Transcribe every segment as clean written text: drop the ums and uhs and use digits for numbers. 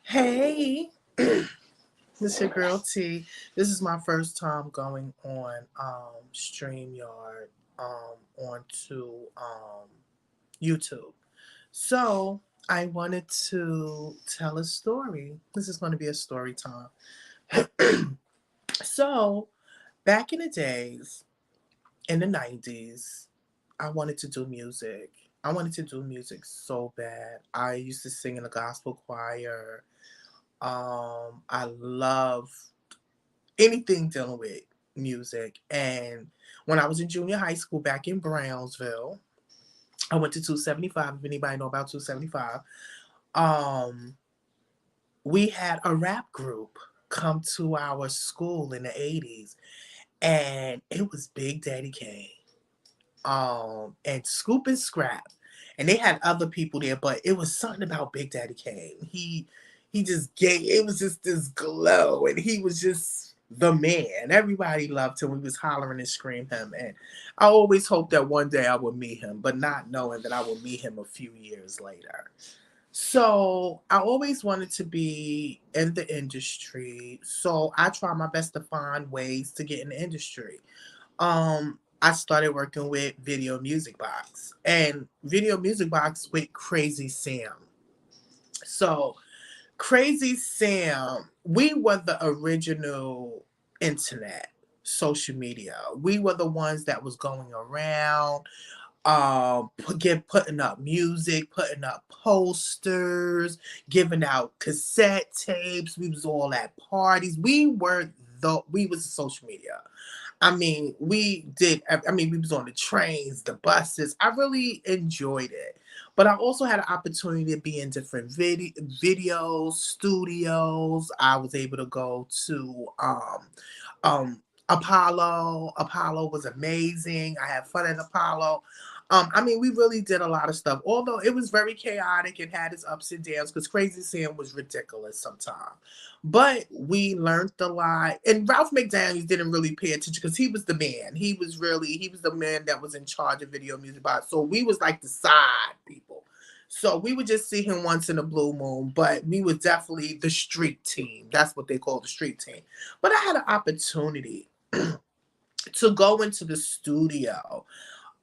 Hey, this your girl T. This is my first time going on StreamYard onto YouTube. So I wanted to tell a story. This is going to be a story time. So back in the days, in the 90s, I wanted to do music. I wanted to do music so bad. I used to sing in a gospel choir. I love anything dealing with music. And when I was in junior high school back in Brownsville, I went to 275. If anybody know about 275, um, we had a rap group come to our school in the 80s, and it was Big Daddy Kane, and Scoop and Scrap, and they had other people there, but it was something about Big Daddy Kane. He just gave, it was just this glow, and he was just the man. Everybody loved him. We was hollering and screaming him, and I always hoped that one day I would meet him, but not knowing that I would meet him a few years later. So I always wanted to be in the industry. So I tried my best to find ways to get in the industry. I started working with Video Music Box and Video Music Box with Crazy Sam. So Crazy Sam, we were the original internet social media. We were the ones that was going around, putting up music, putting up posters, giving out cassette tapes. We was all at parties. We was social media. I mean, we was on the trains, the buses. I really enjoyed it. But I also had an opportunity to be in different videos, studios. I was able to go to Apollo. Apollo was amazing. I had fun at Apollo. We really did a lot of stuff. Although it was very chaotic and had its ups and downs because Crazy Sam was ridiculous sometimes. But we learned a lot. And Ralph McDaniels didn't really pay attention because he was the man. He was the man that was in charge of Video Music Box. So we was like the side people. So we would just see him once in a blue moon, but we were definitely the street team. That's what they call the street team. But I had an opportunity to go into the studio.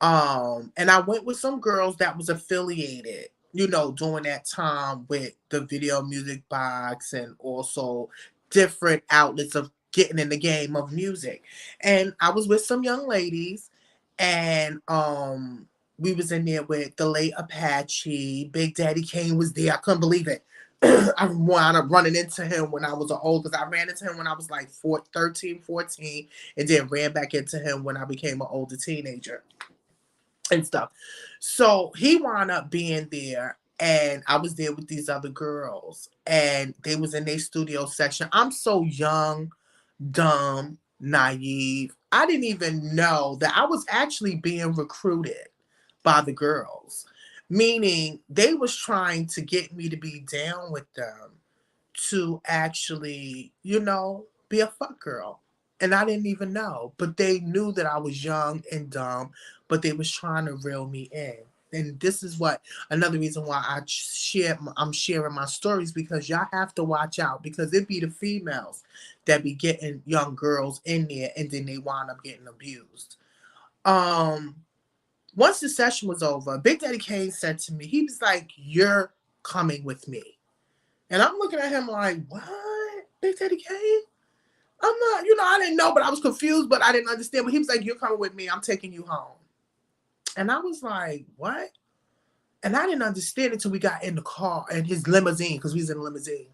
And I went with some girls that was affiliated, during that time with the Video Music Box and also different outlets of getting in the game of music. And I was with some young ladies, and we was in there with the late Apache. Big Daddy Kane was there. I couldn't believe it. I wound up running into him when I was old, because I ran into him when I was like 13, 14, and then ran back into him when I became an older teenager and stuff. So he wound up being there, and I was there with these other girls, and they was in their studio section. I'm so young, dumb, naive. I didn't even know that I was actually being recruited by the girls, meaning they was trying to get me to be down with them to actually, be a fuck girl. And I didn't even know, but they knew that I was young and dumb, but they was trying to reel me in. And this is what another reason why I'm sharing my stories, because y'all have to watch out, because it be the females that be getting young girls in there, and then they wind up getting abused. Um, Once the session was over, Big Daddy Kane said to me, he was like, "You're coming with me." And I'm looking at him like, "What? Big Daddy Kane?" I'm not, I didn't know, but I was confused, but I didn't understand. But he was like, "You're coming with me. I'm taking you home." And I was like, "What?" And I didn't understand until we got in the car and his limousine, because we was in a limousine.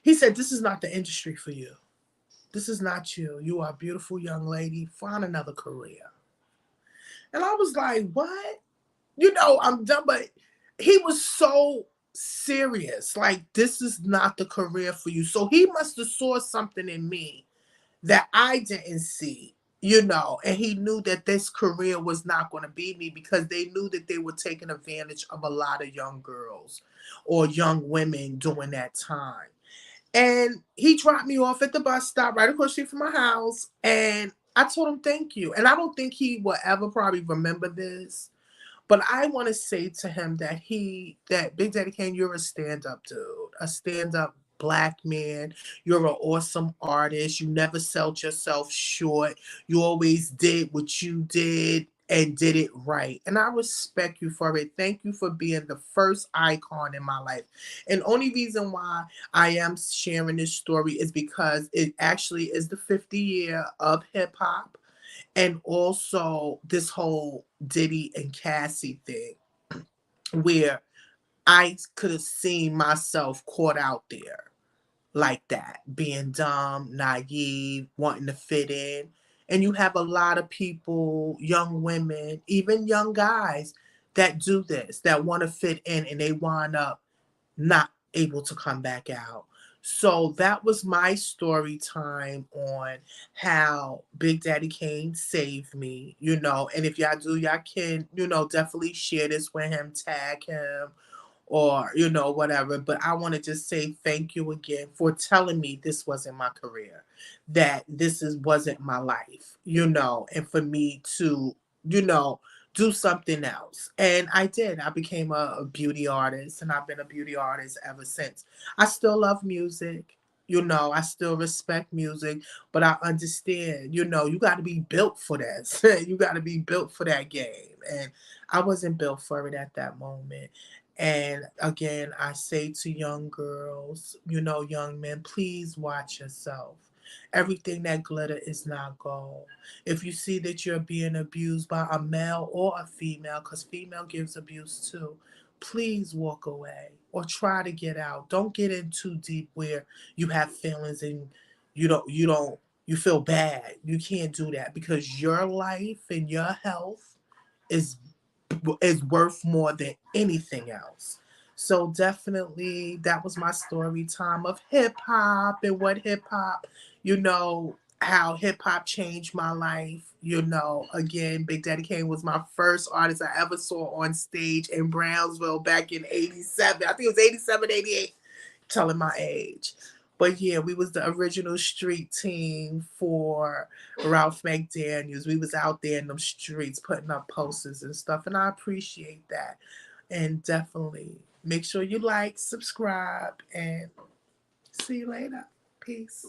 He said, "This is not the industry for you. This is not you. You are a beautiful young lady. Find another career." And I was like, "What?" I'm done, but he was so serious. Like, this is not the career for you. So he must have saw something in me that I didn't see, and he knew that this career was not going to be me, because they knew that they were taking advantage of a lot of young girls or young women during that time. And he dropped me off at the bus stop right across the street from my house. And I told him thank you. And I don't think he will ever probably remember this, but I want to say to him that that Big Daddy Kane, you're a stand-up dude. a stand-up Black man. You're an awesome artist. You never sold yourself short. You always did what you did and did it right. And I respect you for it. Thank you for being the first icon in my life. And only reason why I am sharing this story is because it actually is the 50 year of hip hop, and also this whole Diddy and Cassie thing, where I could have seen myself caught out there like that, being dumb, naive, wanting to fit in. And you have a lot of people, young women, even young guys, that do this, that want to fit in, and they wind up not able to come back out. So that was my story time on how Big Daddy Kane saved me, And if y'all do, y'all can, definitely share this with him, tag him, or whatever. But I want to just say thank you again for telling me this wasn't my career, that wasn't my life, and for me to, you know do something else. And I did. I became a beauty artist, and I've been a beauty artist ever since. I still love music. I still respect music, but I understand, you got to be built for this. You got to be built for that game. And I wasn't built for it at that moment. And again, I say to young girls, young men, please watch yourself. Everything that glitter is not gold. If you see that you're being abused by a male or a female, because female gives abuse too, please walk away or try to get out. Don't get in too deep where you have feelings and you feel bad. You can't do that, because your life and your health is is worth more than anything else. So definitely that was my story time of hip hop, and what hip hop, how hip hop changed my life. Again, Big Daddy Kane was my first artist I ever saw on stage in Brownsville back in 87. I think it was 87, 88, telling my age. But yeah, we was the original street team for Ralph McDaniels. We was out there in them streets putting up posters and stuff, and I appreciate that. And definitely make sure you like, subscribe, and see you later. Peace.